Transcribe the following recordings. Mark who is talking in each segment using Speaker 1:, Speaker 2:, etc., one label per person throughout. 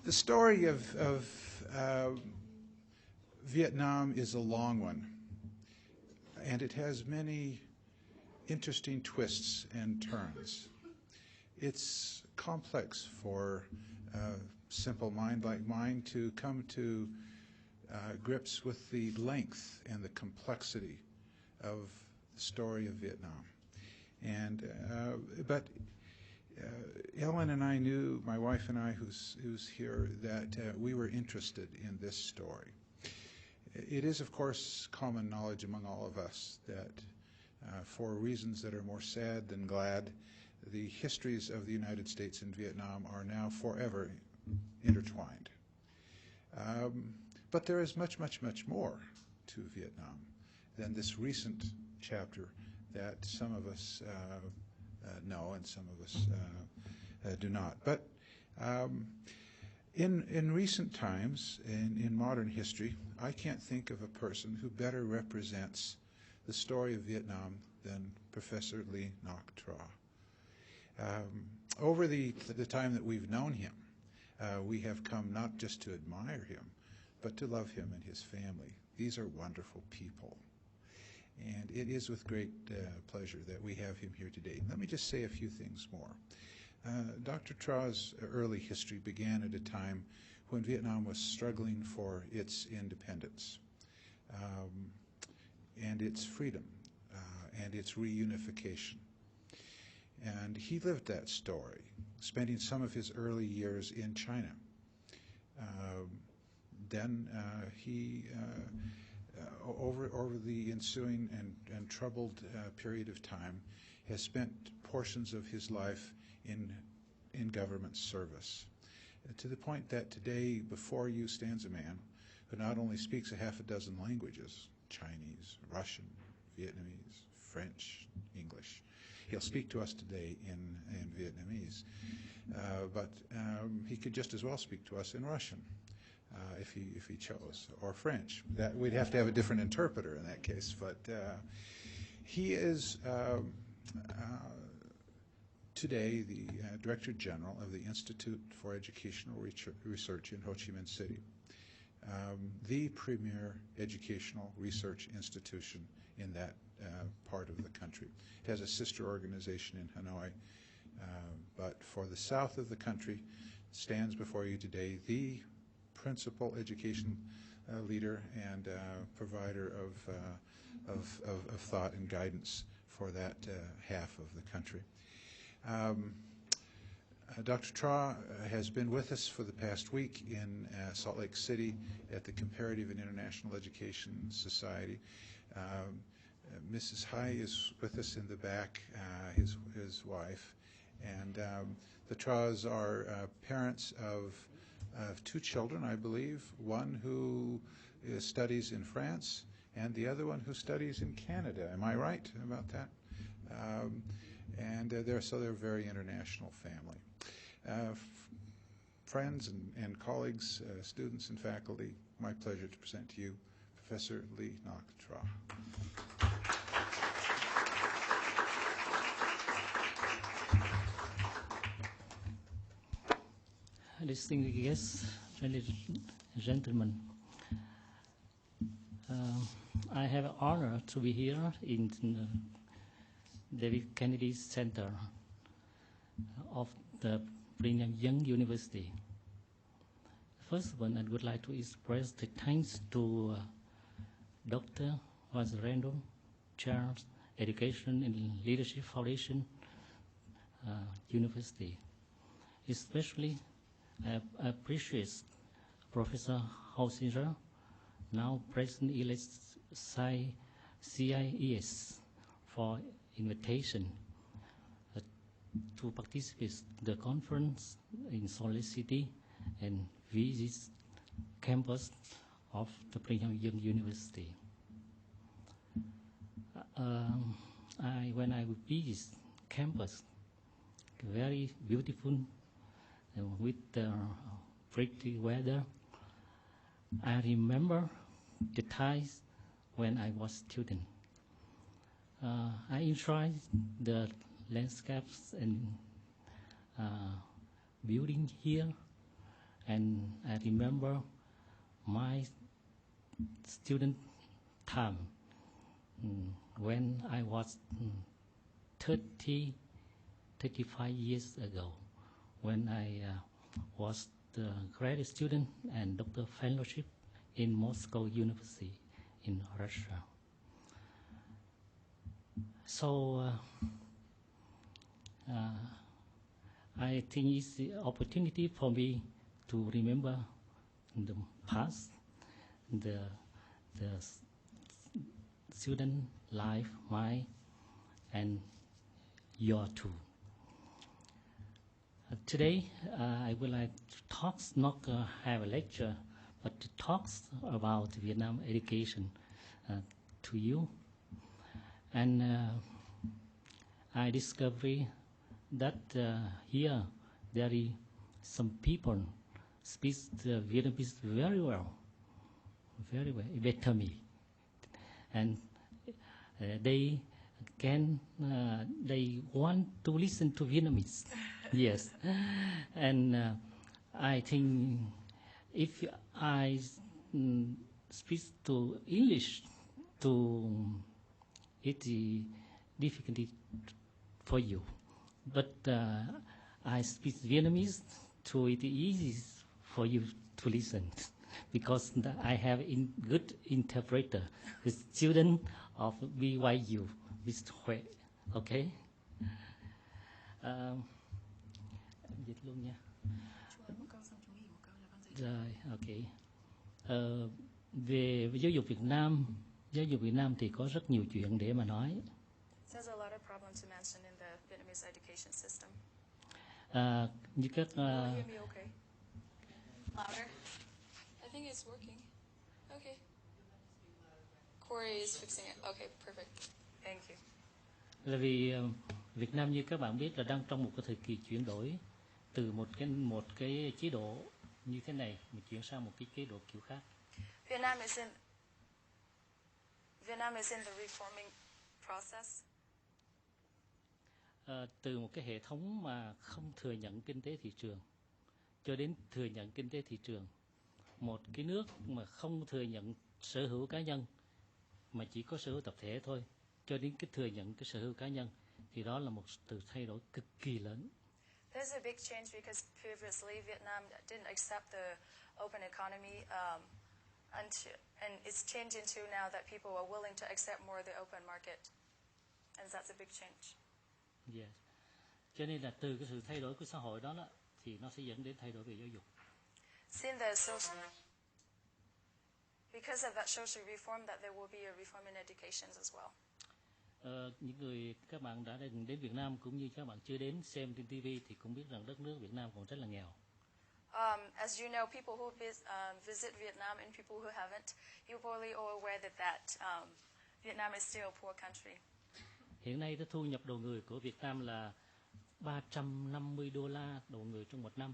Speaker 1: The story of Vietnam is a long one, and it has many interesting twists and turns. It's complex for a simple mind like mine to come to grips with the length and the complexity of the story of Vietnam. But Ellen and I knew, my wife and I, who's here, that we were interested in this story. It is, of course, common knowledge among all of us that for reasons that are more sad than glad, the histories of the United States and Vietnam are now forever intertwined. But there is much, much, much more to Vietnam than this recent chapter that some of us know and some of us do not. But in recent times, in modern history, I can't think of a person who better represents the story of Vietnam than Professor Ngoc Tra. Over the time that we've known him, we have come not just to admire him, but to love him and his family. These are wonderful people. And it is with great pleasure that we have him here today. Let me just say a few things more. Dr. Tra's early history began at a time when Vietnam was struggling for its independence and its freedom and its reunification. And he lived that story, spending some of his early years in China. Then he over the ensuing and troubled period of time, has spent portions of his life in government service, to the point that today before you stands a man who not only speaks a half a dozen languages, Chinese, Russian, Vietnamese, French, English. He'll speak to us today in Vietnamese, but he could just as well speak to us in Russian. If he chose, or French. That we'd have to have a different interpreter in that case. But he is today the Director General of the Institute for Educational Research in Ho Chi Minh City, the premier educational research institution in that part of the country. It has a sister organization in Hanoi, but for the south of the country, stands before you today the principal education leader and provider of thought and guidance for that half of the country. Dr. Tra has been with us for the past week in Salt Lake City at the Comparative and International Education Society. Mrs. Hai is with us in the back, his wife, and the Tras are parents of two children, I believe, one who studies in France and the other one who studies in Canada. Am I right about that? And they're a very international family. Friends and colleagues, students and faculty, my pleasure to present to you Professor Ngoc Tra.
Speaker 2: Distinguished guests, ladies and gentlemen, I have an honor to be here in the David Kennedy Center of the Brigham Young University. First one, I would like to express the thanks to Dr. Randall Charles Education and Leadership Foundation University, especially I appreciate Professor Hausinger, now President-elect CIES, for invitation to participate in the conference in Salt Lake City and visit campus of the Brigham Young University. When I visit campus, very beautiful, with the pretty weather. I remember the times when I was a student. I enjoyed the landscapes and building here, and I remember my student time when I was 35 years ago, when I was the graduate student and doctor fellowship in Moscow University in Russia. So I think it's the opportunity for me to remember the past, the student life, mine, and your too. Today, I would like to talk, not have a lecture, but to talk about Vietnam education to you. And I discovered that here there is some people speak Vietnamese very well, better me, and they want to listen to Vietnamese. Yes, and I think if I speak to English, it is difficult for you, but I speak Vietnamese, so it is easy for you to listen, because I have a good interpreter, the student of BYU, Mr. Huệ. Okay. Dịch luôn nha. Rồi, ok. Về giáo dục Việt Nam thì có rất nhiều chuyện để mà nói.
Speaker 3: There's a lot of problems to mention in the Vietnamese education system.
Speaker 2: Như các
Speaker 3: Can you hear me okay? Louder? I think it's working. Okay. Corey is fixing it. Okay, perfect. Thank you.
Speaker 2: Là vì Việt Nam như các bạn biết là đang trong một cái thời kỳ chuyển đổi từ một cái chế độ như thế này mà chuyển sang một cái chế độ kiểu khác.
Speaker 3: Vietnam is in the reforming process.
Speaker 2: Từ một cái hệ thống mà không thừa nhận kinh tế thị trường cho đến thừa nhận kinh tế thị trường, một cái nước mà không thừa nhận sở hữu cá nhân mà chỉ có sở hữu tập thể thôi, cho đến cái thừa nhận cái sở hữu cá nhân, thì đó là một sự thay đổi cực kỳ lớn.
Speaker 3: There's a big change because previously Vietnam didn't accept the open economy, and it's changed into now that people are willing to accept more the open market, and that's a big change.
Speaker 2: Yes. Cho nên là từ cái sự thay đổi của xã hội đó thì nó sẽ dẫn đến thay đổi về giáo dục.
Speaker 3: Because of that social reform, that there will be a reform in education as well.
Speaker 2: Những các bạn đã đến Việt Nam cũng như các bạn chưa đến xem trên TV thì cũng biết rằng đất nước Việt Nam còn rất là nghèo.
Speaker 3: As you know, people who visit Vietnam and people who haven't, you're probably all aware that Vietnam is still a poor country.
Speaker 2: Hiện nay cái thu nhập đầu người của Việt Nam là $350 đầu người trong một năm.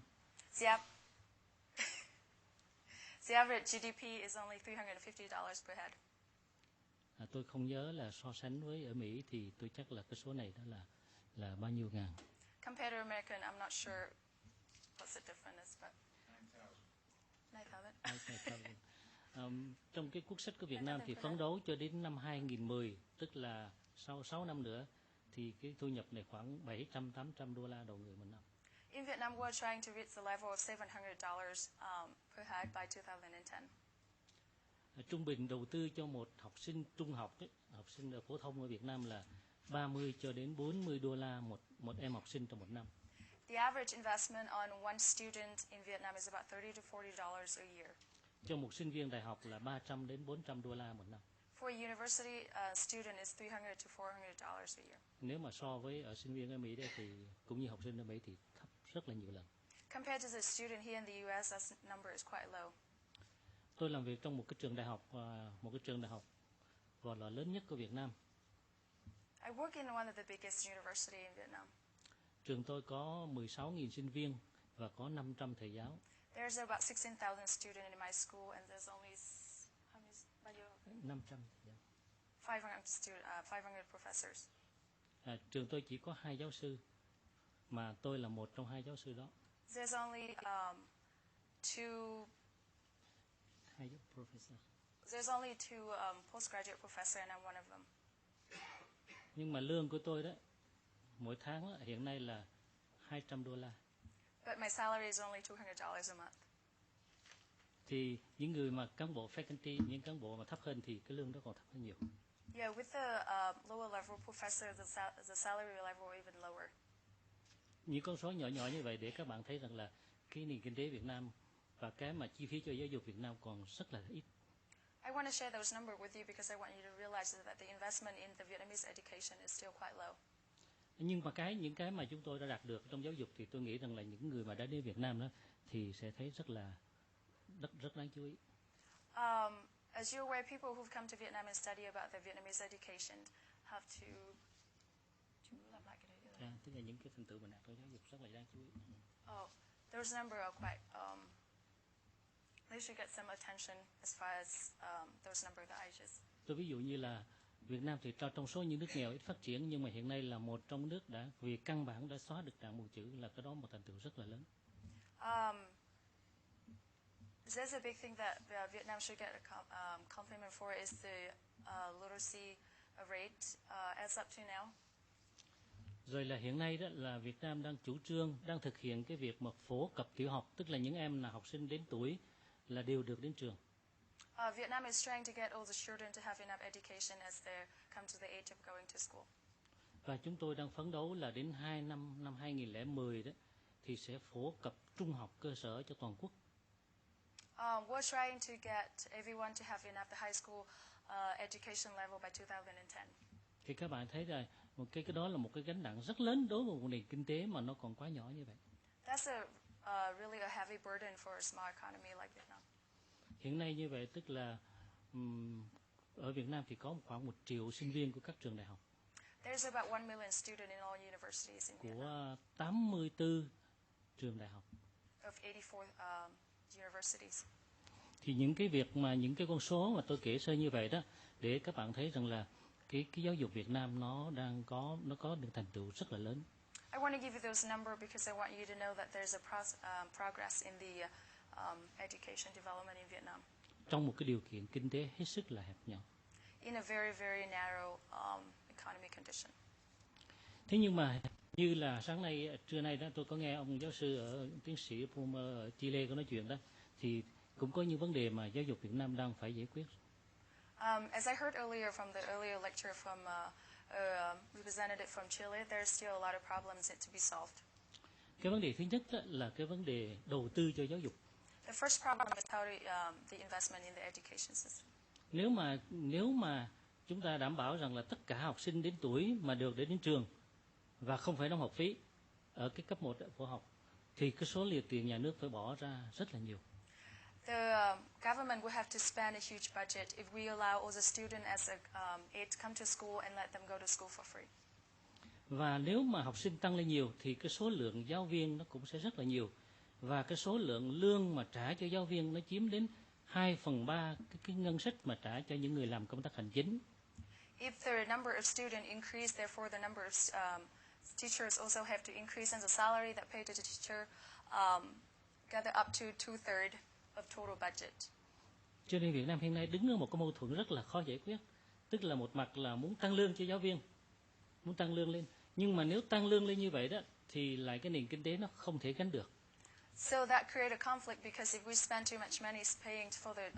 Speaker 3: The average GDP is only $350 per head.
Speaker 2: Tôi không nhớ là so sánh với ở Mỹ thì tôi chắc là cái số này đó là bao nhiêu ngàn.
Speaker 3: Compared to American, I'm not sure what's the difference, but 9,000.
Speaker 2: Trong cái quốc sách của Việt Nam thì phấn đấu cho đến năm 2010, tức là sau 6 năm nữa, thì cái thu nhập này khoảng $700-800 đầu người một năm.
Speaker 3: In Vietnam, we're trying to reach the level of $700 per head by 2010.
Speaker 2: Trung bình đầu tư cho một học sinh trung học, học sinh ở phổ thông ở Việt Nam là $30 cho đến $40 một em học sinh trong một năm.
Speaker 3: The average investment on one student in Vietnam is about $30 to $40 a year.
Speaker 2: Cho một sinh viên đại học là $300 đến $400 một năm.
Speaker 3: For a university student is $300 to $400 a year.
Speaker 2: Nếu mà so với ở sinh viên ở Mỹ đây thì cũng như học sinh ở Mỹ thì thấp rất là nhiều lần.
Speaker 3: Compared to the student here in the US, that number is quite low.
Speaker 2: Tôi làm việc trong một cái trường đại học gọi là lớn nhất của Việt Nam.
Speaker 3: I work in one of the biggest university in Vietnam.
Speaker 2: Trường tôi có 16.000 sinh viên và có 500 thầy giáo.
Speaker 3: There's about 16,000 students in my school, and there's only
Speaker 2: 500 thầy giáo.
Speaker 3: 500 professors.
Speaker 2: Trường tôi chỉ có 2 giáo sư, mà tôi là một trong 2 giáo sư đó.
Speaker 3: There's only two.
Speaker 2: Hai professor.
Speaker 3: There's only two postgraduate professor, and I'm one of them.
Speaker 2: Nhưng mà lương của tôi đó mỗi tháng đó, hiện nay là $200.
Speaker 3: But my salary is only $200 a month.
Speaker 2: Thì những người mà cán bộ faculty, những cán bộ mà thấp hơn thì cái lương đó còn thấp hơn nhiều.
Speaker 3: Yeah, with the lower level professor, the salary level is even lower.
Speaker 2: Những con số nhỏ nhỏ như vậy để các bạn thấy rằng là cái nền kinh tế Việt Nam và cái mà chi phí cho giáo dục Việt Nam còn rất là ít.
Speaker 3: I want to share those numbers with you because I want you to realize that the investment in the Vietnamese education is still quite low.
Speaker 2: Nhưng mà những cái mà chúng tôi đã đạt được trong giáo dục thì tôi nghĩ rằng là những người mà đã đến Việt Nam đó thì sẽ thấy rất đáng chú ý.
Speaker 3: As you're aware, people who've come to Vietnam and study about the Vietnamese education have to làm lại cái đấy.
Speaker 2: Tức là những cái thành tựu mình đạt trong giáo dục rất là đáng chú ý.
Speaker 3: Oh, those numbers are quite. They should get some attention as far as those numbers that I just.
Speaker 2: Tôi ví dụ như là Việt Nam thì trong số những nước nghèo ít phát triển nhưng mà hiện nay là một trong nước đã vì căn bản đã xóa được nạn mù chữ, là cái đó một thành tựu rất là lớn.
Speaker 3: There's a big thing that Vietnam should get a compliment for is the literacy rate as up to now.
Speaker 2: Rồi là hiện nay đó là Việt Nam đang chủ trương, đang thực hiện cái việc mà phổ cập tiểu học, tức là những em là học sinh đến tuổi là đều được đến trường.
Speaker 3: Vietnam is trying to get all the children to have enough education as they come to the age of going to school.
Speaker 2: Và chúng tôi đang phấn đấu là đến năm 2010 đó thì sẽ phổ cập trung học cơ sở cho toàn quốc.
Speaker 3: We're trying to get everyone to have enough the high school education level by 2010.
Speaker 2: Thì các bạn thấy là cái đó là một cái gánh nặng rất lớn đối với một nền kinh tế mà nó còn quá nhỏ như vậy.
Speaker 3: That's really a heavy burden for a small economy like Vietnam.
Speaker 2: Hiện nay như vậy tức là ở Việt Nam thì có khoảng 1 triệu sinh viên của các trường đại học.
Speaker 3: There's about 1 million students in all universities in Vietnam.
Speaker 2: Của 84 trường đại học.
Speaker 3: Of 84 universities.
Speaker 2: Thì những cái con số mà tôi kể sơ như vậy đó để các bạn thấy rằng là cái giáo dục Việt Nam nó có được thành tựu rất là lớn.
Speaker 3: I want to give you those numbers because I want you to know that there's a progress in the education development in Vietnam.
Speaker 2: Trong một cái điều kiện kinh tế hết sức là hẹp nhỏ.
Speaker 3: In a very, very narrow economic condition.
Speaker 2: Thế nhưng mà như là trưa nay đó tôi có nghe ông giáo sư tiến sĩ Palmer ở Chile có nói chuyện đó, thì cũng có những vấn đề mà giáo dục Việt Nam đang phải giải quyết.
Speaker 3: As I heard earlier from the earlier lecture from a representative from Chile, there's still a lot of problems to be solved.
Speaker 2: Cái vấn đề thứ nhất là cái vấn đề đầu tư cho giáo dục.
Speaker 3: The first problem is how the investment in the education system.
Speaker 2: Nếu mà chúng ta đảm bảo rằng là tất cả học sinh đến tuổi mà được đến trường và không phải đóng học phí ở cái cấp 1 phổ học thì cái số liệu tiền nhà nước phải bỏ ra rất là nhiều.
Speaker 3: The government will have to spend a huge budget if we allow all the students as age come to school and let them go to school for free. Và
Speaker 2: nếu mà học sinh tăng lên nhiều thì cái số lượng giáo viên nó cũng sẽ rất là nhiều. Và cái số lượng lương mà trả cho giáo viên nó chiếm đến 2/3 cái ngân sách mà trả cho những người làm công tác hành chính.
Speaker 3: If the number of students increase, therefore the number of teachers also have to increase, and the salary that paid to the teacher gather up to 2/3 of total budget.
Speaker 2: Cho nên Việt Nam hiện nay đứng ở một cái mâu thuẫn rất là khó giải quyết. Tức là một mặt là muốn tăng lương cho giáo viên, muốn tăng lương lên. Nhưng mà nếu tăng lương lên như vậy đó thì lại cái nền kinh tế nó không thể gánh được.
Speaker 3: So that create a conflict because if we spend too much money paying for the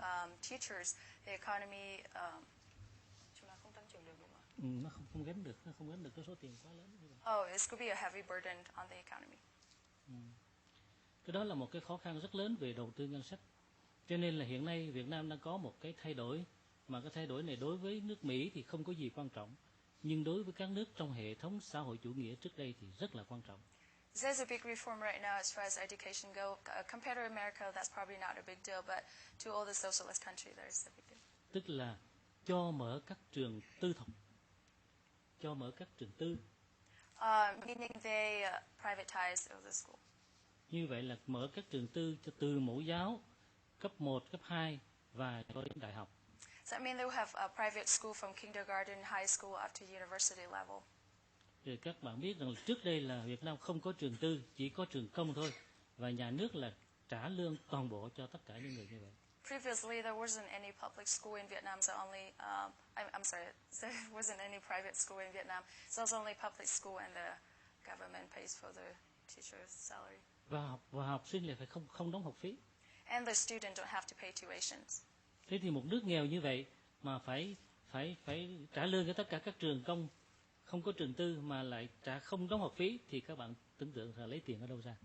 Speaker 3: teachers, the economy chúng ta không tăng trưởng được đúng không?
Speaker 2: Nó không gánh được cái số tiền quá lớn như vậy.
Speaker 3: Oh, this could be a heavy burden on the economy.
Speaker 2: Cái đó là một cái khó khăn rất lớn về đầu tư ngân sách. Cho nên là hiện nay Việt Nam đang có một cái thay đổi, mà cái thay đổi này đối với nước Mỹ thì không có gì quan trọng, nhưng đối với các nước trong hệ thống xã hội chủ nghĩa trước đây thì rất là quan trọng.
Speaker 3: There's a big reform right now as far as education go. Compared to America, that's probably not a big deal, but to all the socialist countries, there's a big deal.
Speaker 2: Tức là cho mở các trường tư thục, cho mở các trường tư.
Speaker 3: Meaning they privatize all the school.
Speaker 2: Như vậy là mở các trường tư cho từ mẫu giáo, cấp 1, cấp 2 và cho đến đại học.
Speaker 3: So I mean they'll have a private school from kindergarten, high school up to university level.
Speaker 2: Thì các bạn biết rằng trước đây là Việt Nam không có trường tư, chỉ có trường công thôi, và nhà nước là trả lương toàn bộ cho tất cả những người như vậy.
Speaker 3: Previously, there wasn't any public school in Vietnam, so only, I'm sorry, there wasn't any private school in Vietnam, so it's only public school and the government pays for the teacher's salary.
Speaker 2: Và học sinh là phải không đóng học phí.
Speaker 3: And the student don't have to pay tuitions.
Speaker 2: Thế thì một nước nghèo như vậy mà phải trả lương cho tất cả các trường công, không có trường tư mà lại không đóng học phí thì các bạn tưởng tượng là lấy tiền ở đâu ra?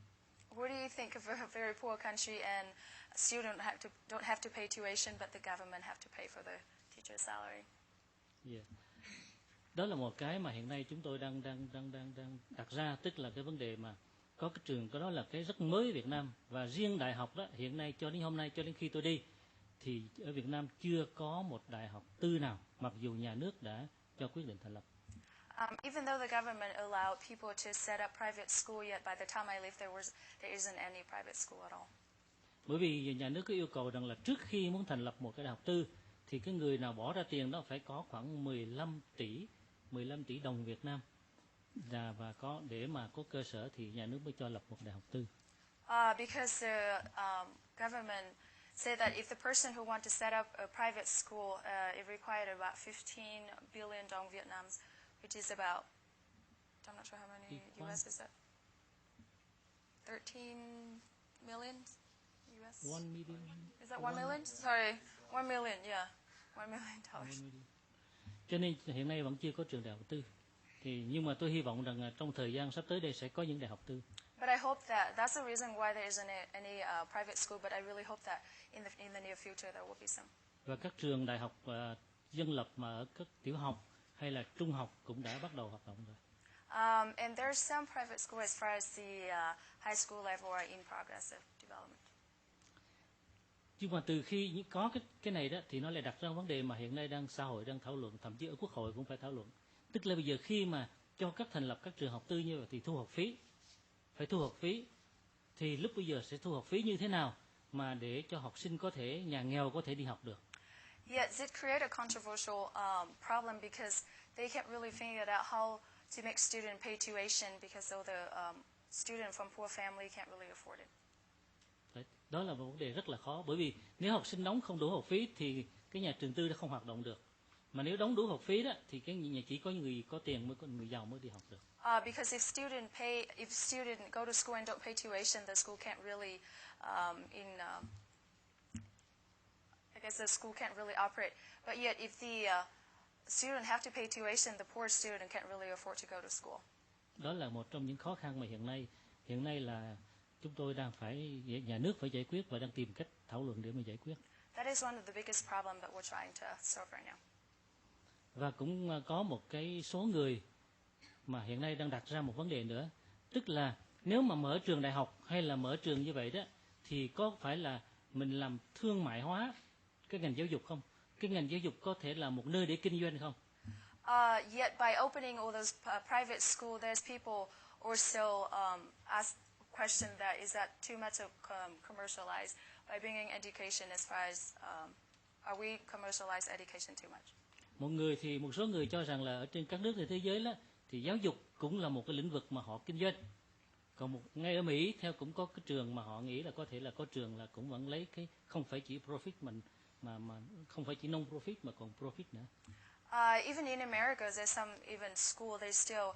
Speaker 3: What do you think of a very poor country and students don't have to pay tuition, but the government have to pay for the teacher's salary?
Speaker 2: Yeah. Đó là một cái mà hiện nay chúng tôi đang đặt ra, tức là cái vấn đề mà có cái trường, cái đó là cái rất mới ở Việt Nam, và riêng đại học đó hiện nay cho đến hôm nay, cho đến khi tôi đi thì ở Việt Nam chưa có một đại học tư nào, mặc dù nhà nước đã cho quyết định thành lập.
Speaker 3: Even though the government allowed people to set up private school, yet by the time I left, there isn't any private school at all.
Speaker 2: Bởi vì nhà nước có yêu cầu rằng là trước khi muốn thành lập một cái đại học tư thì cái người nào bỏ ra tiền đó phải có khoảng 15 tỷ đồng Việt Nam, và có để mà có cơ sở thì nhà nước mới cho lập một đại học tư.
Speaker 3: Because the government said that if the person who want to set up a private school, it required about 15 billion dong Vietnams, which is about, I'm not sure how many US is that? 13 million US?
Speaker 2: 1 million.
Speaker 3: Is that 1 million? Sorry, 1 million, yeah. $1 million.
Speaker 2: Cho nên hiện nay vẫn chưa có trường đại học tư. Nhưng mà tôi hy vọng rằng trong thời gian sắp tới đây sẽ có những đại học tư.
Speaker 3: But I hope that's the reason why there isn't any private school, but I really hope that in the near future there will be some.
Speaker 2: Và các trường đại học dân lập mà ở các tiểu học hay là trung học cũng đã bắt đầu hoạt động rồi.
Speaker 3: And there's some private school as far as the high school level are in progress of development.
Speaker 2: Nhưng mà từ khi có cái này đó thì nó lại đặt ra vấn đề mà hiện nay xã hội đang thảo luận, thậm chí ở Quốc hội cũng phải thảo luận. Tức là bây giờ khi mà cho thành lập các trường học tư như vậy thì thu học phí, phải thu học phí, thì lúc bây giờ sẽ thu học phí như thế nào mà để cho học sinh nhà nghèo có thể đi học được?
Speaker 3: Yes, it created a controversial problem because they can't really figure out how to make student pay tuition because the student from poor family can't really afford it.
Speaker 2: Đấy, đó là một vấn đề rất là khó, bởi vì nếu học sinh đóng không đủ học phí thì cái nhà trường tư đã không hoạt động được. Mà nếu đóng đủ học phí đó thì chỉ có người có tiền mới có người giàu mới đi học được.
Speaker 3: Because if student go to school and don't pay tuition, the school can't really I guess the school can't really operate. But yet if the student have to pay tuition, the poor student can't really afford to go to school.
Speaker 2: Đó là một trong những khó khăn mà hiện nay là chúng tôi nhà nước phải giải quyết và đang tìm cách thảo luận để mà giải quyết.
Speaker 3: That is one of the biggest problem that we're trying to solve right now.
Speaker 2: Và cũng có một cái số người mà hiện nay đang đặt ra một vấn đề nữa, tức là nếu mà mở trường đại học hay là mở trường như vậy đó thì có phải là mình làm thương mại hóa cái ngành giáo dục không? Cái ngành giáo dục có thể là một nơi để kinh doanh không?
Speaker 3: Yet by opening all those private schools, there's people also ask question that is that too much of commercialized by bringing education as far as are we commercialize education too much?
Speaker 2: Một số người cho rằng là ở trên các nước trên thế giới đó thì giáo dục cũng là một cái lĩnh vực mà họ kinh doanh. Còn ngay ở Mỹ cũng có cái trường mà họ nghĩ là có thể là có trường là cũng vẫn lấy cái không phải chỉ profit mà không phải chỉ non profit mà còn profit nữa.
Speaker 3: Even in America, there's some even school they still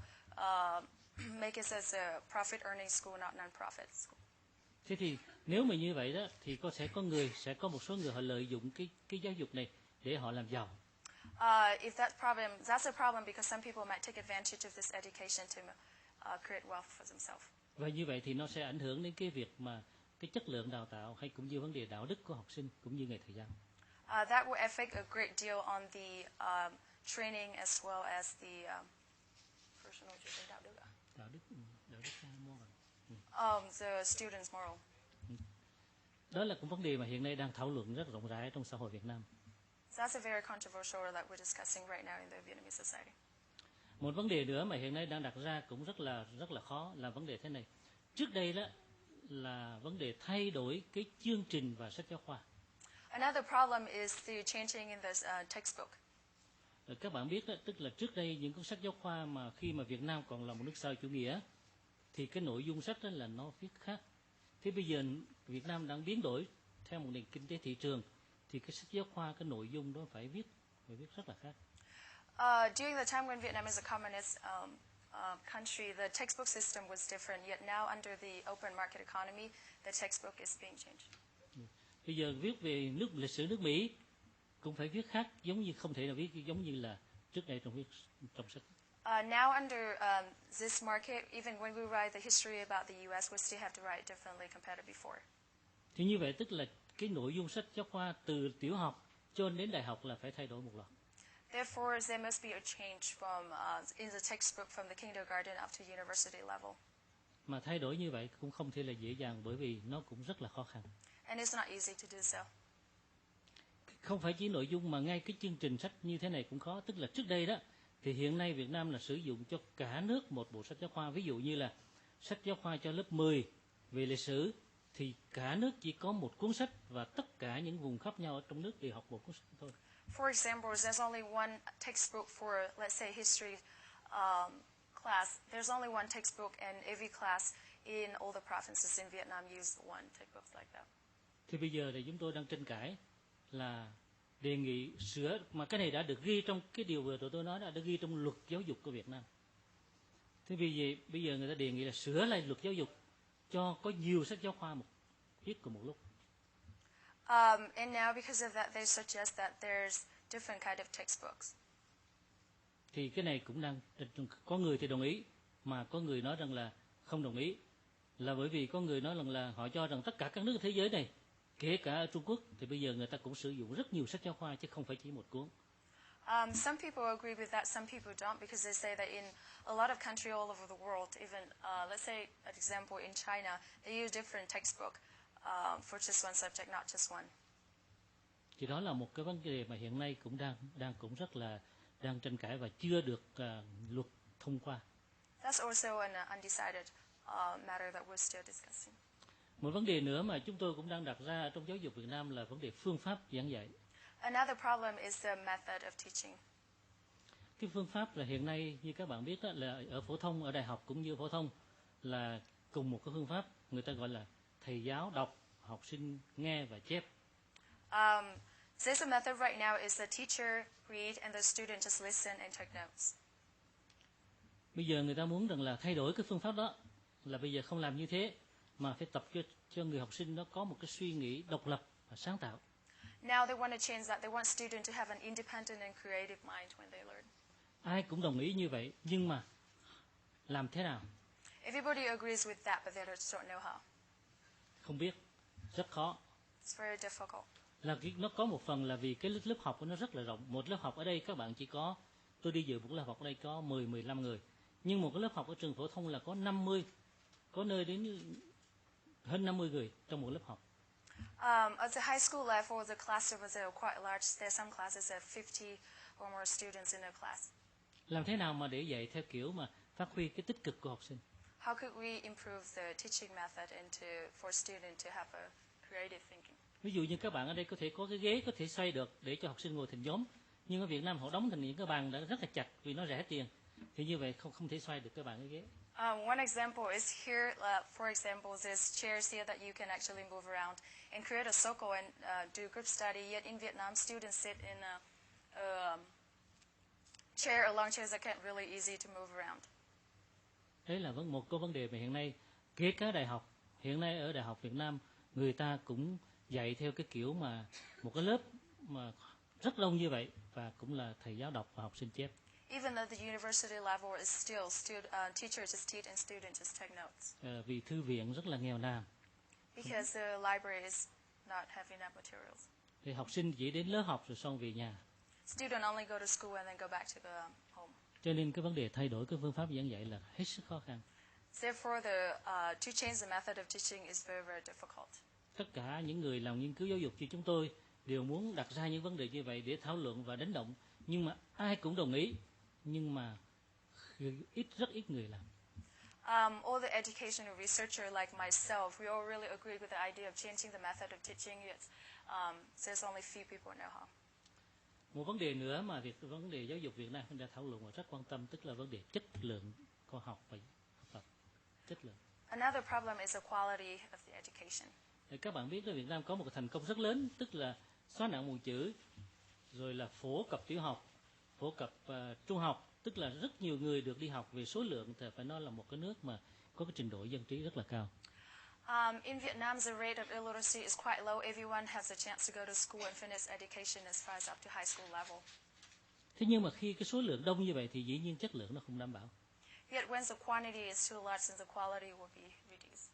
Speaker 3: make it as a profit earning school, not non-profit school.
Speaker 2: Thế thì nếu mà như vậy đó thì sẽ có một số người họ lợi dụng cái giáo dục này để họ làm giàu.
Speaker 3: If that's a problem because some people might take advantage of this education to create wealth for themselves.
Speaker 2: Và như vậy thì nó sẽ ảnh hưởng đến cái việc mà cái chất lượng đào tạo hay cũng như vấn đề đạo đức của học sinh cũng như ngày thầy giáo.
Speaker 3: That will affect a great deal on the training as well as the personal đạo đức. The students' moral.
Speaker 2: Đó là cũng vấn đề mà hiện nay đang thảo luận rất rộng rãi trong xã hội Việt Nam.
Speaker 3: That's a very controversial that we're discussing right now in the Vietnamese society.
Speaker 2: Một vấn đề nữa mà hiện nay đang đặt ra cũng rất là khó là vấn đề thế này. Trước đây đó là vấn đề thay đổi cái chương trình và sách giáo khoa.
Speaker 3: Another problem is the changing in the textbook.
Speaker 2: Các bạn biết đó, tức là trước đây những cuốn sách giáo khoa mà khi mà Việt Nam còn là một nước xã hội chủ nghĩa thì cái nội dung sách đó là nó viết khác. Thế bây giờ Việt Nam đang biến đổi theo một nền kinh tế thị trường, thì cái sách giáo khoa, cái nội dung đó phải viết rất là khác.
Speaker 3: During the time when Vietnam is a communist country, the textbook system was different. Yet now, under the open market economy, the textbook is being changed.
Speaker 2: Bây giờ viết về lịch sử nước Mỹ cũng phải viết khác, giống như không thể nào viết giống như là trước đây trong sách.
Speaker 3: Now under this market, even when we write the history about the U.S., we still have to write differently compared to before.
Speaker 2: Thì như vậy tức là cái nội dung sách giáo khoa từ tiểu học cho đến đại học là phải thay đổi một loạt.
Speaker 3: Therefore, there must be a change from in the textbook from the kindergarten up to university level.
Speaker 2: Mà thay đổi như vậy cũng không thể là dễ dàng, bởi vì nó cũng rất là khó khăn.
Speaker 3: And it's not easy to do so.
Speaker 2: Không phải chỉ nội dung mà ngay cái chương trình sách như thế này cũng khó. Tức là trước đây đó, thì hiện nay Việt Nam là sử dụng cho cả nước một bộ sách giáo khoa. Ví dụ như là sách giáo khoa cho lớp 10 về lịch sử, thì cả nước chỉ có một cuốn sách và tất cả những vùng khác nhau ở trong nước đều học một cuốn sách thôi.
Speaker 3: For example, there's only one textbook for, let's say, history class. There's only one textbook, and every class in all the provinces in Vietnam use one textbook like that.
Speaker 2: Thì bây giờ thì chúng tôi đang tranh cãi là đề nghị sửa, mà cái này đã được ghi trong cái điều vừa rồi tôi nói, đã được ghi trong luật giáo dục của Việt Nam. Thế bây giờ người ta đề nghị là sửa lại luật giáo dục cho có nhiều sách giáo khoa viết cùng một lúc.
Speaker 3: And now, because of that, they suggest that there's different kind of textbooks.
Speaker 2: Thì cái này cũng đang, có người thì đồng ý, mà có người nói rằng là không đồng ý, là bởi vì có người nói rằng là họ cho rằng tất cả các nước thế giới này, kể cả ở Trung Quốc, thì bây giờ người ta cũng sử dụng rất nhiều sách giáo khoa chứ không phải chỉ một cuốn.
Speaker 3: Some people agree with that, some people don't, because they say that in a lot of countries all over the world, even let's say, an example, in China, they use different textbook for just one subject, not just one.
Speaker 2: Thì đó là một cái vấn đề mà hiện nay cũng cũng rất là đang tranh cãi và chưa được luật thông qua.
Speaker 3: That's also an undecided matter that we're still discussing.
Speaker 2: Một vấn đề nữa mà chúng tôi cũng đang đặt ra trong giáo dục Việt Nam là vấn đề phương pháp giảng dạy.
Speaker 3: Another problem is the method of teaching.
Speaker 2: Cái phương pháp là hiện nay như các bạn biết đó, là ở phổ thông, ở đại học cũng như phổ thông là cùng một cái phương pháp, người ta gọi là thầy giáo đọc, học sinh nghe và chép.
Speaker 3: There's a method right now is the teacher read and the student just listen and take notes.
Speaker 2: Bây giờ người ta muốn rằng là thay đổi cái phương pháp đó, là bây giờ không làm như thế, mà phải tập cho người học sinh nó có một cái suy nghĩ độc lập và sáng tạo.
Speaker 3: Now they want to change that. They want students to have an independent and creative mind when they learn.
Speaker 2: Ai cũng đồng ý như vậy, nhưng mà làm thế nào?
Speaker 3: Everybody agrees with that, but they just don't know how.
Speaker 2: Không biết, rất khó.
Speaker 3: It's very difficult.
Speaker 2: Là nó có một phần là vì cái lớp học của nó rất là rộng. Một lớp học ở đây các bạn chỉ có, tôi đi dự một lớp học ở đây có 10-15 người. Nhưng một cái lớp học ở trường phổ thông là có 50, có nơi đến hơn 50 người trong một lớp học.
Speaker 3: At the high school level, the classrooms are quite large. There are some classes that have 50 or more students in a class.
Speaker 2: Làm thế nào mà để dạy theo kiểu mà phát huy cái tích cực của học sinh?
Speaker 3: How could we improve the teaching method for students to have a creative thinking?
Speaker 2: Ví dụ như các bạn ở đây có thể có cái ghế có thể xoay được để cho học sinh ngồi thành nhóm, nhưng ở Việt Nam họ đóng thành những cái bàn đã rất là chặt vì nó rẻ tiền, thì như vậy không thể xoay được các bạn cái ghế.
Speaker 3: One example is here. For example, there's chairs here that you can actually move around and create a circle and do group study. Yet in Vietnam, students sit in a chair, a long chairs that can't really easy to move around.
Speaker 2: Đấy là một cái vấn đề mà hiện nay kể cả đại học, hiện nay ở Đại học Việt Nam người ta cũng dạy theo cái kiểu mà một cái lớp mà rất đông như vậy, và cũng là thầy giáo đọc và học sinh chép.
Speaker 3: Even though the university level is still teachers just teach and students just take notes.
Speaker 2: Vì thư viện rất là nghèo nàn.
Speaker 3: Because the library is not having enough materials.
Speaker 2: Thì học sinh chỉ đến lớp học rồi xong về nhà.
Speaker 3: Student only go to school and then go back to the home.
Speaker 2: Cho nên cái vấn đề thay đổi cái phương pháp giảng dạy là hết sức khó khăn.
Speaker 3: Therefore, to change the method of teaching is very, very difficult.
Speaker 2: Tất cả những người làm nghiên cứu giáo dục như chúng tôi đều muốn đặt ra những vấn đề như vậy để thảo luận và đánh động, nhưng mà ai cũng đồng ý, nhưng mà rất ít người làm.
Speaker 3: All the educational researchers like myself, we all really agree with the idea of changing the method of teaching. Yet, there's only few people know how.
Speaker 2: Một vấn đề nữa mà vấn đề giáo dục Việt Nam đã thảo luận và rất quan tâm, tức là vấn đề chất lượng khoa học và học tập. Chất lượng.
Speaker 3: Another problem is the quality of the education.
Speaker 2: Thì các bạn biết ở Việt Nam có một cái thành công rất lớn, tức là xóa nạn mù chữ, rồi là phổ cập tiểu học, phổ cập trung học, tức là rất nhiều người được đi học. Về số lượng thì phải nói là một cái nước mà có cái trình độ dân trí rất là cao.
Speaker 3: In Vietnam, the rate of illiteracy is quite low. Everyone has a chance to go to school and finish education as far as up to high school level.
Speaker 2: Thế nhưng mà khi cái số lượng đông như vậy thì dĩ nhiên chất lượng nó không đảm bảo.
Speaker 3: Yet when the quantity is too large, then the quality will be reduced.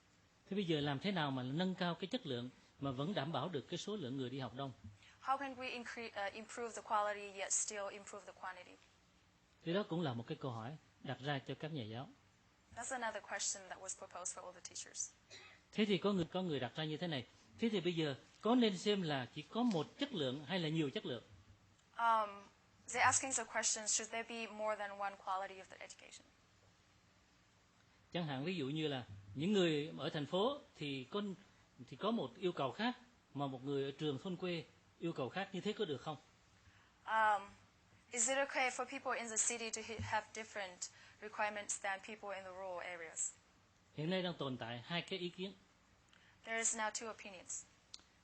Speaker 2: Thế bây giờ làm thế nào mà nâng cao cái chất lượng mà vẫn đảm bảo được cái số lượng người đi học đông?
Speaker 3: How can we improve the quality yet still improve the quantity?
Speaker 2: Thì đó cũng là một cái câu hỏi đặt ra cho các nhà giáo.
Speaker 3: That's another question that was proposed for all the teachers.
Speaker 2: Thế thì có người đặt ra như thế này. Thế thì bây giờ có nên xem là chỉ có một chất lượng hay là nhiều chất lượng?
Speaker 3: They're asking the question, should there be more than one quality of the education?
Speaker 2: Chẳng hạn ví dụ như là những người ở thành phố thì có một yêu cầu khác, mà một người ở trường thôn quê yêu cầu khác, như thế có được không?
Speaker 3: Is it okay for people in the city to have different requirements than people in the rural areas?
Speaker 2: Hiện nay đang tồn tại hai cái ý kiến.
Speaker 3: There is now two opinions.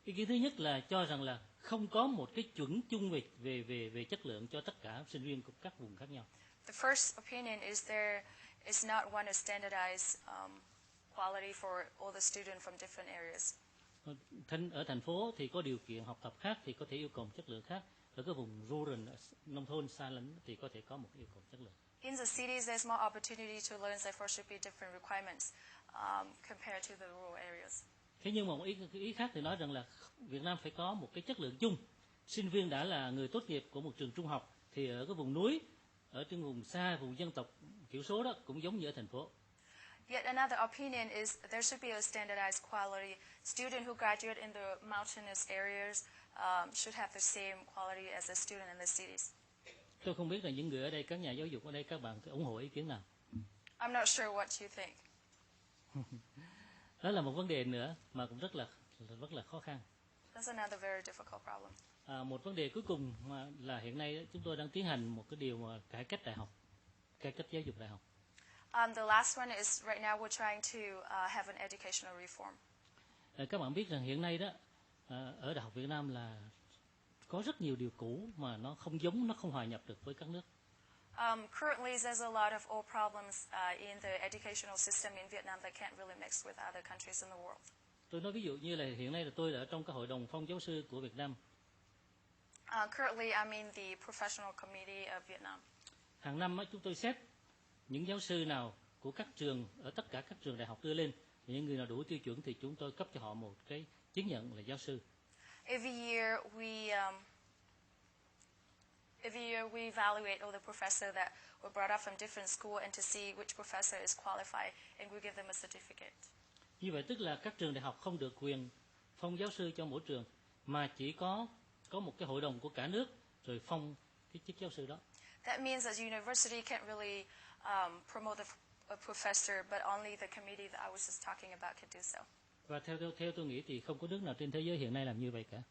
Speaker 2: Ý kiến thứ nhất là cho rằng là không có một cái chuẩn chung về chất lượng cho tất cả sinh viên của các vùng khác nhau.
Speaker 3: The first opinion is there is not one standardized quality for all the students from different areas.
Speaker 2: Ở thành phố thì có điều kiện học tập khác thì có thể yêu cầu một chất lượng khác. Ở cái vùng rural, nông thôn xa lánh thì có thể có một yêu cầu chất lượng.
Speaker 3: In the cities, there's more opportunity to learn, therefore should be different requirements compared to the rural areas.
Speaker 2: Thế nhưng mà một ý khác thì nói rằng là Việt Nam phải có một cái chất lượng chung. Sinh viên đã là người tốt nghiệp của một trường trung học thì ở cái vùng núi, ở trên vùng xa, vùng dân tộc thiểu số đó cũng giống như ở thành phố.
Speaker 3: Yet another opinion is there should be a standardized quality. Students who graduate in the mountainous areas should have the same quality as a student in the cities.
Speaker 2: Tôi không biết là những người ở đây, các nhà giáo dục ở đây, các bạn ủng hộ ý kiến nào?
Speaker 3: I'm not sure what you think.
Speaker 2: Đó là một vấn đề nữa mà cũng rất là khó khăn.
Speaker 3: That's another very difficult problem.
Speaker 2: Một vấn đề cuối cùng mà là hiện nay chúng tôi đang tiến hành một cái điều mà cải cách đại học, cải cách giáo dục đại học.
Speaker 3: The last one is right now we're trying to have an educational reform.
Speaker 2: Các bạn biết rằng hiện nay đó ở Đại học Việt Nam là có rất nhiều điều cũ mà nó không giống, nó không hòa nhập được với các nước.
Speaker 3: Currently, there's a lot of old problems in the educational system in Vietnam that can't really mix with other countries in the world.
Speaker 2: Tôi nói ví dụ như là hiện nay là tôi ở trong cái hội đồng phong giáo sư của Việt Nam.
Speaker 3: Currently, I'm in the professional committee of Vietnam.
Speaker 2: Hàng năm chúng tôi xét những giáo sư nào của các trường, ở tất cả các trường đại học đưa lên, những người nào đủ tiêu chuẩn thì chúng tôi cấp cho họ một cái chứng nhận là giáo sư.
Speaker 3: Every year we evaluate all the professors that were brought up from different schools and to see which professor is qualified, and we give them a certificate.
Speaker 2: Như vậy tức là các trường đại học không được quyền phong giáo sư cho mỗi trường, mà chỉ có một cái hội đồng của cả nước rồi phong cái chức giáo sư đó.
Speaker 3: That means that university can't really promote a professor, but only the committee that I was just talking about can do so.
Speaker 2: Và theo tôi nghĩ thì không có nước nào trên thế giới hiện nay làm như vậy cả.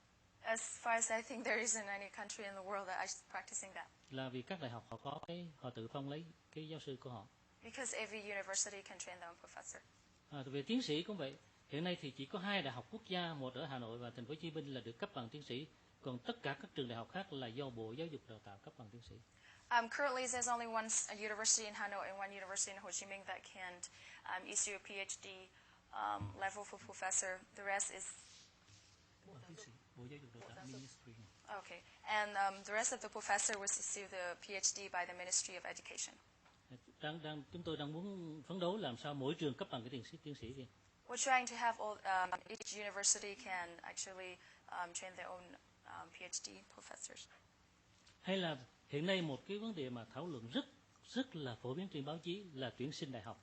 Speaker 3: As far as I think, there isn't any country in the world that is practicing that.
Speaker 2: Là vì các đại học họ tự phong lấy cái giáo sư của họ.
Speaker 3: Because every university can train their own professor.
Speaker 2: Về tiến sĩ cũng vậy. Hiện nay thì chỉ có 2 đại học quốc gia, một ở Hà Nội và Thành phố Hồ Chí Minh là được cấp bằng tiến sĩ, còn tất cả các trường đại học khác là do Bộ Giáo dục Đào tạo cấp bằng tiến sĩ.
Speaker 3: Currently, there's only one university in Hanoi and one university in Ho Chi Minh that can issue a PhD level for professor. The rest is
Speaker 2: Bộ Giáo dục Đào tạo Ministry.
Speaker 3: okay, and the rest of the professor was issued the PhD by the Ministry of Education.
Speaker 2: Chúng tôi đang muốn phấn đấu làm sao mỗi trường cấp bằng cái tiến sĩ riêng.
Speaker 3: We're trying to have each university can actually train their own PhD professors.
Speaker 2: Hay là hiện nay một cái vấn đề mà thảo luận rất là phổ biến trên báo chí là tuyển sinh đại học.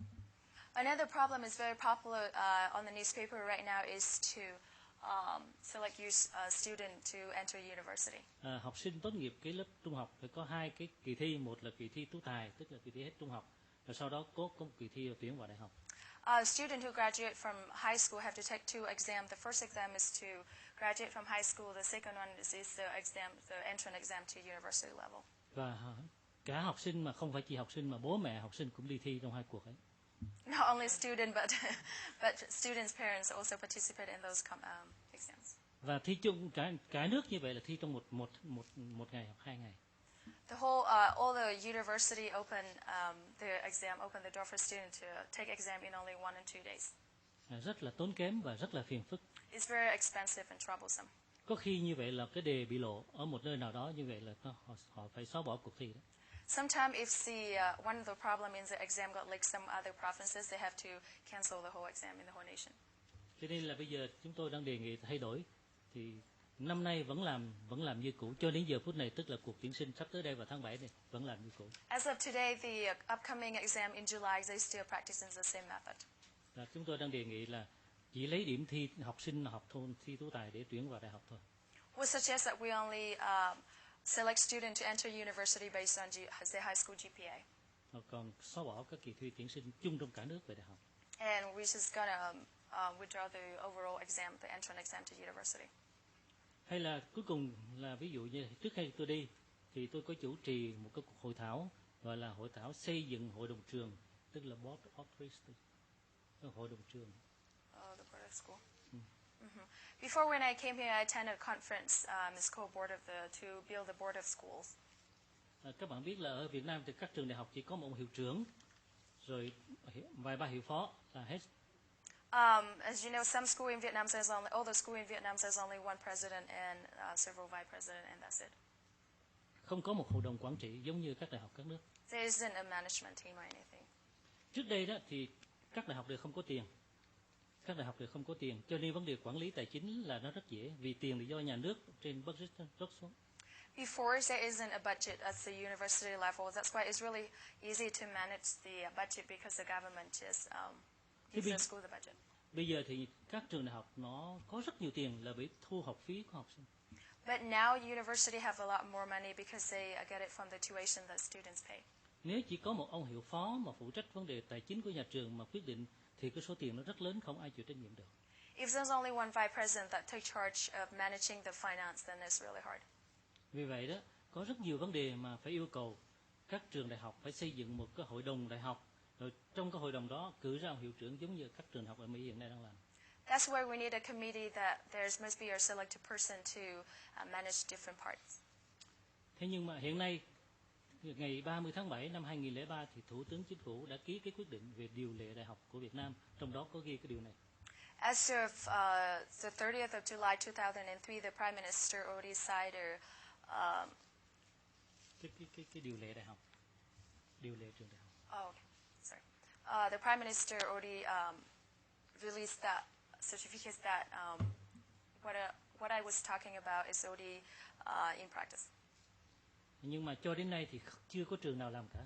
Speaker 3: Another problem is very popular on the newspaper right now is to select your student to enter university.
Speaker 2: Học sinh tốt nghiệp cái lớp trung học phải có 2 cái kỳ thi, một là kỳ thi tú tài, tức là kỳ thi hết trung học, rồi sau đó có một kỳ thi tuyển vào đại học.
Speaker 3: Students who graduate from high school have to take 2 exams. The first exam is to graduate from high school. The second one is the entrance exam to university level.
Speaker 2: Và cả học sinh mà không phải chỉ học sinh mà bố mẹ học sinh cũng đi thi trong 2 cuộc ấy.
Speaker 3: Not only student, but students' parents also participate in those exams.
Speaker 2: Và thi chung cả nước như vậy là thi trong một ngày hoặc 2 ngày.
Speaker 3: The whole, all the university open the exam, open the door for students to take exam in only 1 and 2 days.
Speaker 2: Rất là tốn kém và rất là phiền phức.
Speaker 3: It's very expensive and troublesome.
Speaker 2: Có khi như vậy là cái đề bị lộ ở một nơi nào đó, như vậy là họ phải xóa bỏ cuộc thi đó.
Speaker 3: Sometimes if one of the problem in the exam got leaked some other provinces, they have to cancel the whole exam in the whole nation.
Speaker 2: Cho nên là bây giờ chúng tôi đang đề nghị thay đổi, thì năm nay vẫn làm như cũ cho đến giờ phút này, tức là cuộc tuyển sinh sắp tới đây vào tháng 7 này vẫn làm như cũ.
Speaker 3: As of today, the upcoming exam in July, they still practicing the same method.
Speaker 2: Là chúng tôi đang đề nghị là chỉ lấy điểm thi học sinh học thi tú tài để tuyển vào đại học thôi.
Speaker 3: We suggest that we only select students to enter university based on the high school GPA.
Speaker 2: Còn xóa bỏ các kỳ thi tuyển sinh chung trong cả nước về đại học.
Speaker 3: And we're just gonna withdraw the overall exam, the entrance exam to university.
Speaker 2: Hay là cuối cùng là ví dụ như trước khi tôi đi thì tôi có chủ trì một cái cuộc hội thảo gọi là hội thảo xây dựng hội đồng trường, tức là Board of Trustees, hội đồng trường.
Speaker 3: The board of school. Before when I came here, I attended a conference. It's called Board of to build the board of schools.
Speaker 2: Các bạn biết là ở Việt Nam thì các trường đại học chỉ có một hiệu trưởng, rồi vài ba hiệu phó là hết.
Speaker 3: As you know, some school in Vietnam there's only all the school in Vietnam there's only one president and several vice president, and that's it.
Speaker 2: Không có một hội đồng quản trị giống như các đại học các nước.
Speaker 3: There isn't a management team or anything.
Speaker 2: Trước đây đó thì các đại học đều không có tiền. Các đại học đều không có tiền, cho nên vấn đề quản lý tài chính là nó rất dễ, vì tiền thì do nhà nước trên budget rớt xuống.
Speaker 3: Before, there isn't a budget at the university level. That's why it's really easy to manage the budget because the government just gives the school the budget.
Speaker 2: Bây giờ thì các trường đại học nó có rất nhiều tiền là bị thu học phí của học sinh.
Speaker 3: But now university have a lot more money because they get it from the tuition that students pay.
Speaker 2: Nếu chỉ có một ông hiệu phó mà phụ trách vấn đề tài chính của nhà trường mà quyết định thì cái số tiền nó rất lớn, không ai chịu trách nhiệm được.
Speaker 3: If there's only one vice president that takes charge of managing the finance, then it's really hard.
Speaker 2: Vì vậy đó, có rất nhiều vấn đề mà phải yêu cầu các trường đại học phải xây dựng một cái hội đồng đại học, rồi trong cái hội đồng đó cử ra một hiệu trưởng giống như các trường học ở Mỹ hiện nay đang làm.
Speaker 3: That's why we need a committee that there must be a selected person to manage different parts.
Speaker 2: Thế nhưng mà hiện nay, ngày 30 tháng 7 năm 2003 thì Thủ tướng Chính phủ đã ký cái quyết định về điều lệ đại học của Việt Nam, trong đó có ghi cái điều này.
Speaker 3: As of the 30th of July 2003, the Prime Minister already signed
Speaker 2: cái điều lệ đại học, điều lệ trường đại học.
Speaker 3: Oh, okay. Sorry. The Prime Minister already released that certificate that what I was talking about is already in practice.
Speaker 2: Nhưng mà cho đến nay thì chưa có trường nào làm cả.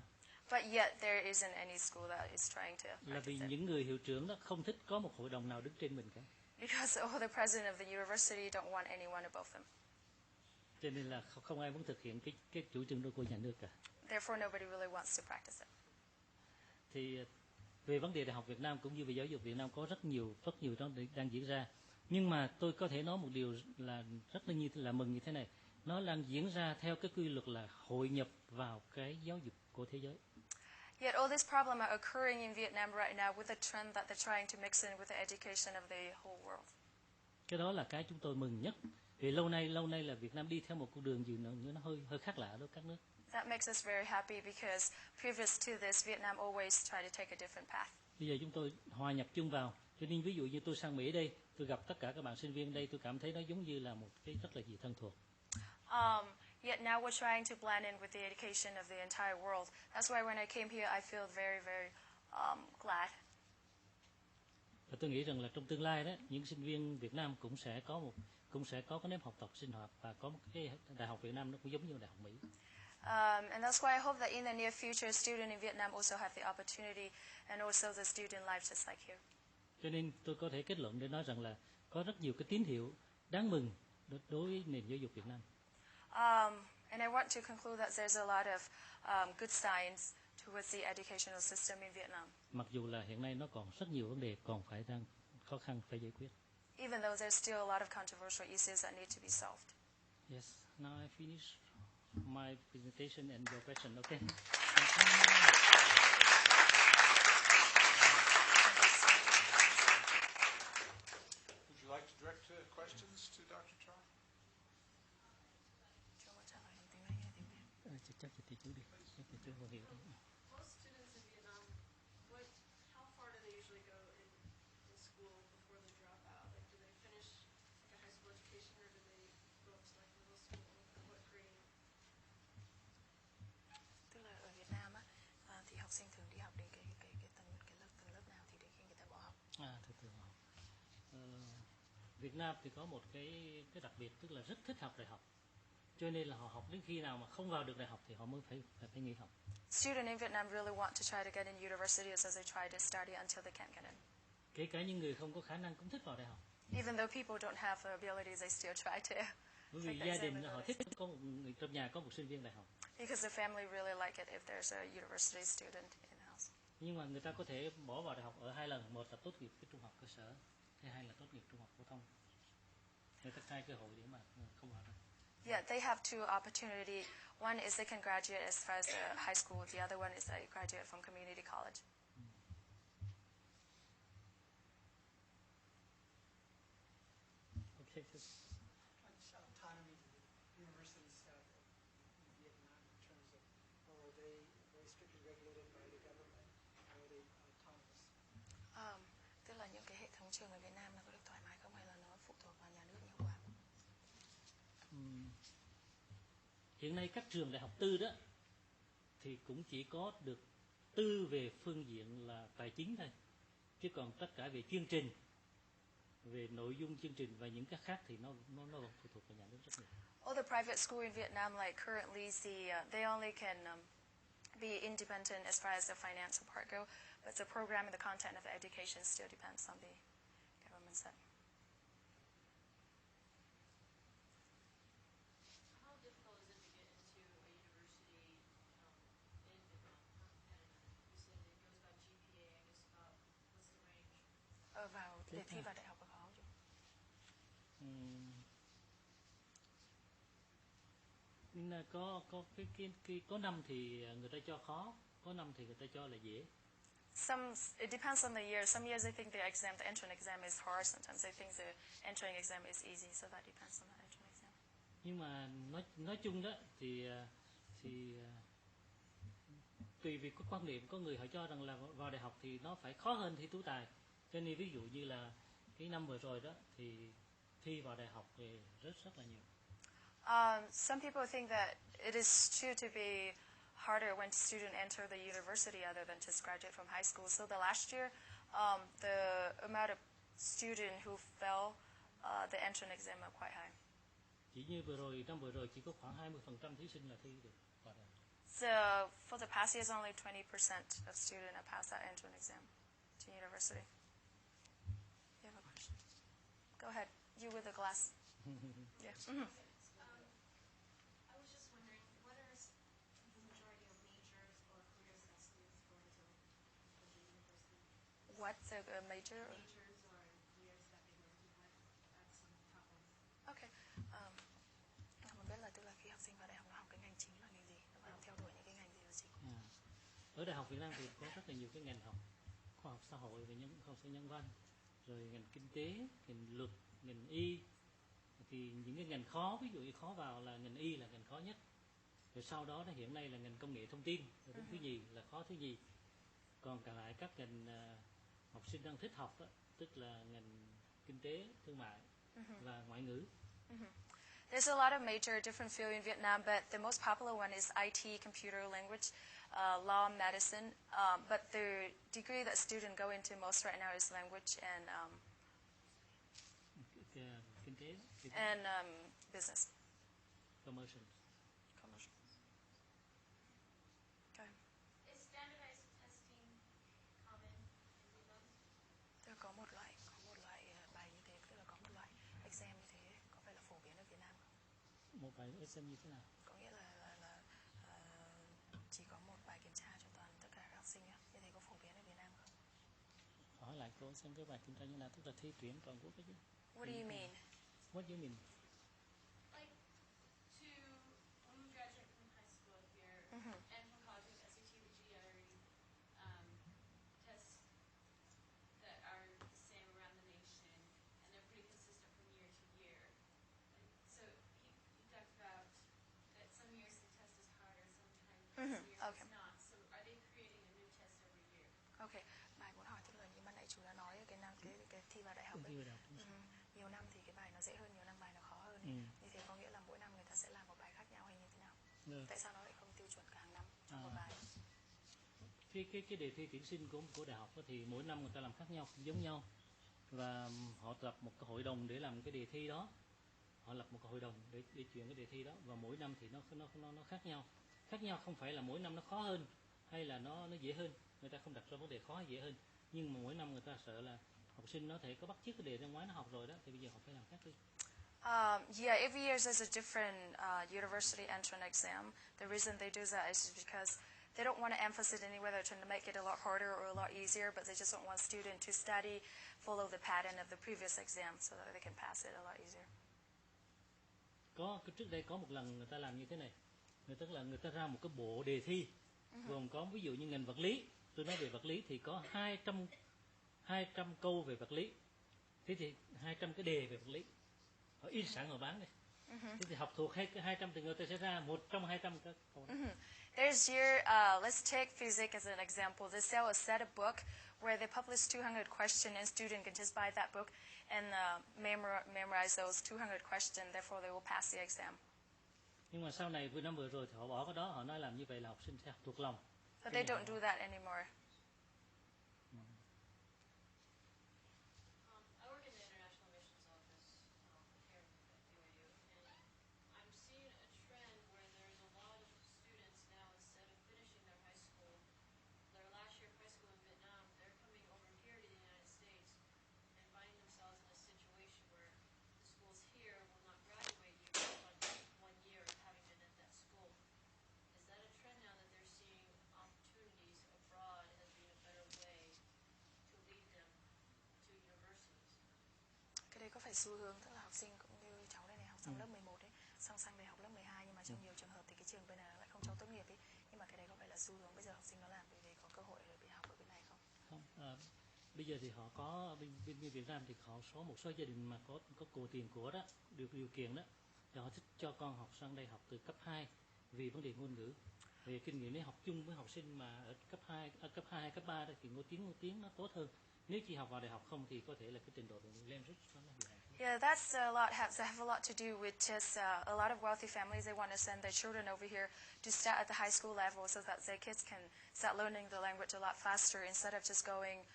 Speaker 3: But yet there isn't any school that is trying to practice
Speaker 2: là vì những người hiệu trưởng đó không thích có một hội đồng nào đứng trên mình cả.
Speaker 3: Because the president of the university don't want anyone above them.
Speaker 2: Cho nên là không ai muốn thực hiện cái chủ trương đó của nhà nước cả.
Speaker 3: Therefore, nobody really wants to practice it.
Speaker 2: Thì về vấn đề đại học Việt Nam cũng như về giáo dục Việt Nam có rất nhiều đó đang diễn ra. Nhưng mà tôi có thể nói một điều là rất là mừng như thế này. Nó đang diễn ra theo cái quy luật là hội nhập vào cái giáo dục của thế giới.
Speaker 3: Yet all these problems are occurring in Vietnam right now with the trend that they're trying to mix in with the education of the whole world.
Speaker 2: Cái đó là cái chúng tôi mừng nhất. Vì lâu nay là Việt Nam đi theo một con đường gì nó hơi khác lạ đối với các nước.
Speaker 3: That makes us very happy because previous to this, Vietnam always try to take a different path.
Speaker 2: Bây giờ chúng tôi hòa nhập chung vào. Cho nên ví dụ như tôi sang Mỹ đây, tôi gặp tất cả các bạn sinh viên đây, tôi cảm thấy nó giống như là một cái rất là gì thân thuộc.
Speaker 3: Yet now we're trying to blend in with the education of the entire world. That's why when I came here, I feel very, very glad.
Speaker 2: Và tôi nghĩ rằng là trong tương lai đó, những sinh viên Việt Nam cũng sẽ có cái nếp học tập sinh hoạt và có một cái đại học Việt Nam nó cũng giống như đại học Mỹ.
Speaker 3: And that's why I hope that in the near future, students in Vietnam also have the opportunity and also the student life just like here.
Speaker 2: Cho nên tôi có thể kết luận để nói rằng là có rất nhiều cái tín hiệu đáng mừng đối với nền giáo dục Việt Nam.
Speaker 3: And I want to conclude that there's a lot of good signs towards the educational system in Vietnam.
Speaker 2: Mặc dù là hiện nay nó còn rất nhiều vấn đề còn đang khó khăn phải giải quyết.
Speaker 3: Even though there's still a lot of controversial issues that need to be solved.
Speaker 2: Yes, now I finish my presentation and your question, okay? Chắc thì chú đi, chắc thì chú không hiểu.
Speaker 4: Most students in Vietnam, how far do they usually go in school before they drop out? Like, do they finish like a high school education, or do they go up to like middle school? At what grade?
Speaker 3: Tức là ở Việt Nam á, thì học sinh thường đi học đến cái tầng lớp nào thì đến khi người ta bỏ học.
Speaker 2: Từ từ học. Việt Nam thì có một cái đặc biệt, tức là rất thích học đại học, cho nên là họ học đến khi nào mà không vào được đại học thì họ mới phải nghỉ học.
Speaker 3: Students in Vietnam really want to try to get in universities as they try to study until they can't get in.
Speaker 2: Kể cả những người không có khả năng cũng thích vào đại học.
Speaker 3: Even though people don't have the abilities, they still try to.
Speaker 2: Bởi vì gia đình họ thích có một người trong nhà có một sinh viên đại học.
Speaker 3: Because the family really like it if there's a university student in the house.
Speaker 2: Nhưng mà người ta có thể bỏ vào đại học ở 2 lần, một là tốt nghiệp cái trung học cơ sở, thứ hai là tốt nghiệp trung học phổ thông. Người ta hai cơ hội để mà không vào được.
Speaker 3: Yeah, they have two opportunity. One is they can graduate as far as the high school. The other one is they graduate from community college.
Speaker 2: Okay.
Speaker 5: Autonomy to the university staff in Vietnam in terms of, or are they very strictly regulated by the government, or are they autonomous?
Speaker 3: Tức là những cái hệ thống trường ở Việt Nam nó có được thoải mái không, hay là nó phụ thuộc vào nhà nước nhiều quá?
Speaker 2: Hiện nay các trường đại học tư đó thì cũng chỉ có được tư về phương diện là tài chính thôi, chứ còn tất cả về chương trình, về nội dung chương trình và những cái khác thì nó vẫn phụ thuộc vào nhà nước rất nhiều.
Speaker 3: All the private school in Vietnam, like currently, they only can be independent as far as the financial part go, but the program and the content of the education still depends on the government side.
Speaker 4: How difficult is it to get into a university in Vietnam? How competitive? You said it goes by GPA. I guess about what's the range?
Speaker 3: Để thi vào đại học có khó không?
Speaker 2: Nhưng là có năm thì người ta cho khó, có năm thì người ta cho là dễ.
Speaker 3: It depends on the year. Some years they think the entrance exam is hard. Sometimes they think the entering exam is easy. So that depends on the entrance exam.
Speaker 2: Nhưng mà nói chung đó thì tùy vì có quan điểm, có người họ cho rằng là vào đại học thì nó phải khó hơn thi tú tài. Cho nên ví dụ như là cái năm vừa rồi đó thì thi vào đại học thì rất là nhiều.
Speaker 3: Some people think that it is true to be harder when students enter the university other than just graduate from high school. So the last year, the amount of students who fail the entrance exam are quite high.
Speaker 2: Chỉ như năm vừa rồi chỉ có khoảng 20% thí sinh là thi được vào đại học.
Speaker 3: So for the past years, only 20% of students have passed that entrance exam to university. You have a question? Go ahead. You with the glass. Yeah. Mm-hmm.
Speaker 4: I was just wondering, what are the majority of majors or careers that students go into the university?
Speaker 3: What's the major?
Speaker 4: Majors or careers that they go into, what are some top ones?
Speaker 3: Okay. Mình biết là tức là khi học sinh vào đại học nó học cái ngành chính là ngành gì, nó theo đuổi những cái ngành gì là chính.
Speaker 2: Ở Đại học Việt Nam thì có rất là nhiều cái ngành học, khoa học xã hội và khoa học nhân văn, rồi ngành kinh tế, ngành luật, ngành y. Thì những cái ngành khó, ví dụ như khó vào là ngành y là ngành khó nhất. Rồi sau đó hiện nay là ngành công nghệ thông tin, rồi đến thứ nhì là khó thứ nhì. Còn còn lại các ngành học sinh đang thích học đó, tức là ngành kinh tế, thương mại và ngoại ngữ.
Speaker 3: There's a lot of major different fields in Vietnam, but the most popular one is IT, computer language, law, medicine. But the degree that students go into most right now is language and
Speaker 2: Kinh tế.
Speaker 3: and business.
Speaker 2: Commercial.
Speaker 3: Okay.
Speaker 4: Is standardized testing common in Vietnam?
Speaker 3: Tôi có một loại bài như thế, tức là có một loại exam như thế, có phải là phổ biến ở Việt Nam không?
Speaker 2: Một bài exam như thế nào?
Speaker 3: Có nghĩa là chỉ có một bài kiểm tra cho toàn tất cả các học sinh á, như thế có phổ biến ở Việt Nam không?
Speaker 2: Hỏi lại cô xem cái bài kiểm tra như nào, tức là thi tuyển toàn quốc cái chứ?
Speaker 3: What do you mean?
Speaker 2: What do you mean?
Speaker 4: Like, when you graduate from high school here and from college, with SAT, the GRE tests that are the same around the nation, and they're pretty consistent from year to year. And so you talked about that some years the test is harder, some
Speaker 3: Ok, bài muốn hỏi tức là như ban nãy chú đã nói cái năm cái thi vào đại học ấy. Nhiều năm thì cái bài nó dễ hơn, nhiều năm bài nó khó hơn ấy. Như thế có nghĩa là mỗi năm người ta sẽ làm một bài khác nhau hay như thế nào? Tại sao nó lại không tiêu chuẩn cả hàng năm trong một bài?
Speaker 2: Cái đề thi tuyển sinh của đại học thì mỗi năm người ta làm khác nhau, không giống nhau, và họ lập một cái hội đồng để làm cái đề thi đó. Họ lập một cái hội đồng để chuyển cái đề thi đó, và mỗi năm thì nó khác nhau. Khác nhau không phải là mỗi năm nó khó hơn hay là nó dễ hơn, người ta không đặt ra vấn đề khó hay dễ hơn, nhưng mà mỗi năm người ta sợ là học sinh nó thể có bắt chước cái đề ra ngoài nó học rồi đó, thì bây giờ họ phải làm khác đi.
Speaker 3: Yeah, every year there's a different university entrance exam. The reason they do that is because they don't want to emphasize anywhere. They're trying to make it a lot harder or a lot easier, but they just don't want students to study, follow the pattern of the previous exam so that they can pass it a lot easier.
Speaker 2: Trước đây có một lần người ta làm như thế này, người ta ra một cái bộ đề thi gồm có ví dụ như ngành vật lý, tôi nói về vật lý thì có 200 câu về vật lý, thế thì 200 cái đề về vật lý họ in sẵn họ bán đây. Thế thì học thuộc 200 thì người ta sẽ ra một trong 200 các câu đó.
Speaker 3: There's here, let's take physics as an example. They sell a set of book where they publish 200 questions, and student can just buy that book and memorize those 200 questions. Therefore, they will pass the exam.
Speaker 2: Nhưng mà sau này vừa năm vừa rồi thì họ bỏ cái đó, họ nói làm như vậy là học sinh sẽ học thuộc lòng.
Speaker 3: But they don't do that anymore.
Speaker 4: I work in the International Missions Office here at BYU, and I'm seeing a trend where there's a lot of students now, instead of finishing their high school, their last year of high school in Vietnam, they're coming over here to the United States and finding themselves in a situation where the schools here will not graduate you based on just 1 year of having been at that school. Is that a trend now that they're seeing opportunities abroad as being a better way to lead them to universities?
Speaker 3: Cái đấy có phải xu hướng, tức là học sinh cũng như cháu đây này học xong lớp 11 ấy, xong sang đây học lớp 12, nhưng mà trong nhiều trường hợp thì cái trường bên này lại không cho tốt nghiệp ấy. Nhưng mà cái đấy có phải là xu hướng bây giờ học sinh nó làm vì có cơ hội để học ở bên này không?
Speaker 2: Không, bây giờ thì họ có bên Việt Nam thì họ một số gia đình mà có tiền của đó, điều kiện đó, thì họ thích cho con học sang đây học từ cấp 2 vì vấn đề ngôn ngữ, về kinh nghiệm để học chung với học sinh mà ở cấp 2 hay cấp 3 đó thì ngôn tiếng nó tốt hơn. Nếu chỉ học vào đại học không thì có thể là cái trình độ lên rất nó
Speaker 3: Yeah, that's a lot. Have a lot to do with just a lot of wealthy families. They want to send their children over here to start at the high school level so that their kids can start learning the language a lot faster instead of just going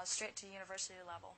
Speaker 3: straight to university level.